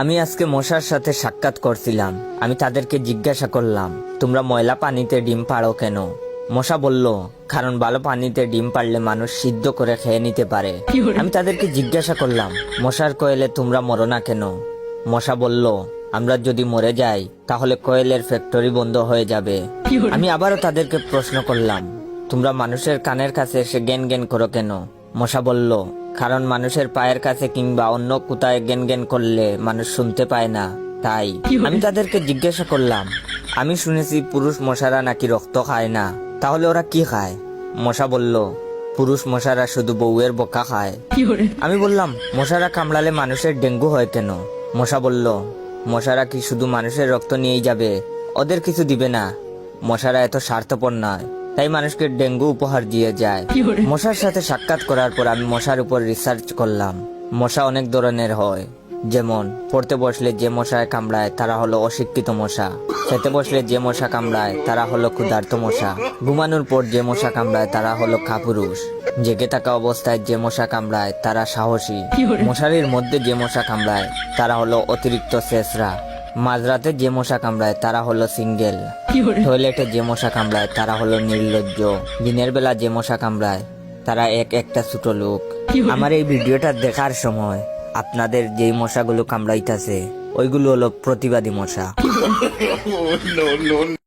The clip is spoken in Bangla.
আমি আজকে মশার সাথে সাক্ষাৎ করছিলাম। আমি তাদেরকে জিজ্ঞাসা করলাম, তোমরা ময়লা পানিতে ডিম পাড়ো কেন? মশা বলল, কারণ ভালো পানিতে ডিম পারলে মানুষ সিদ্ধ করে খেয়ে নিতে পারে। আমি তাদেরকে জিজ্ঞাসা করলাম, মশার কোয়েলে তোমরা মরো না কেন? মশা বলল, আমরা যদি মরে যাই তাহলে কোয়েলের ফ্যাক্টরি বন্ধ হয়ে যাবে। আমি আবারও তাদেরকে প্রশ্ন করলাম, তোমরা মানুষের কানের কাছে এসে জ্ঞান জ্ঞান করো কেন? মশা বলল, কারণ মানুষের পায়ের কাছে কিংবা অন্য কোথায় জ্ঞান জ্ঞান করলে মানুষ শুনতে পায় না, তাই। আমি তাদেরকে জিজ্ঞাসা করলাম, আমি শুনেছি পুরুষ মশারা নাকি রক্ত খায় না, তাহলে ওরা কি খায়? মশা বলল, পুরুষ মশারা শুধু বউয়ের বোকা খায়। আমি বললাম, মশারা কামড়ালে মানুষের ডেঙ্গু হয় কেন? মশা বলল, মশারা কি শুধু মানুষের রক্ত নিয়েই যাবে, ওদের কিছু দিবে না। মশারা এত স্বার্থপর নয়, তাই মানুষকে ডেঙ্গু উপহার দিয়ে যায়। মশার সাথে সাক্ষাৎ করার পর আমি মশার উপর রিসার্চ করলাম। মশা অনেক ধরনের হয়, যেমন পড়তে বসলে যে মশায় কামড়ায় তারা হলো অশিক্ষিত মশা, খেতে বসলে যে মশা কামড়ায় তারা হলো ক্ষুধার্ত মশা, ঘুমানোর পর যে মশা কামড়ায় তারা হলো কাপুরুষ, জেগে থাকা অবস্থায় যে মশা কামড়ায় তারা সাহসী, মশারির মধ্যে যে মশা কামড়ায় তারা হলো অতিরিক্ত শেষরা, মাঝরাতে যে মশা কামড়ায় তারা হলো সিঙ্গেল, টয়লেটে যে মশা কামড়ায় তারা হলো নির্লজ্জ, দিনের বেলা যে মশা কামড়ায় তারা একটা ছোট লোক। আমার এই ভিডিওটা দেখার সময় আপনাদের যেই মশাগুলো কামড়াইতেছে ওইগুলো হলো প্রতিবাদী মশা।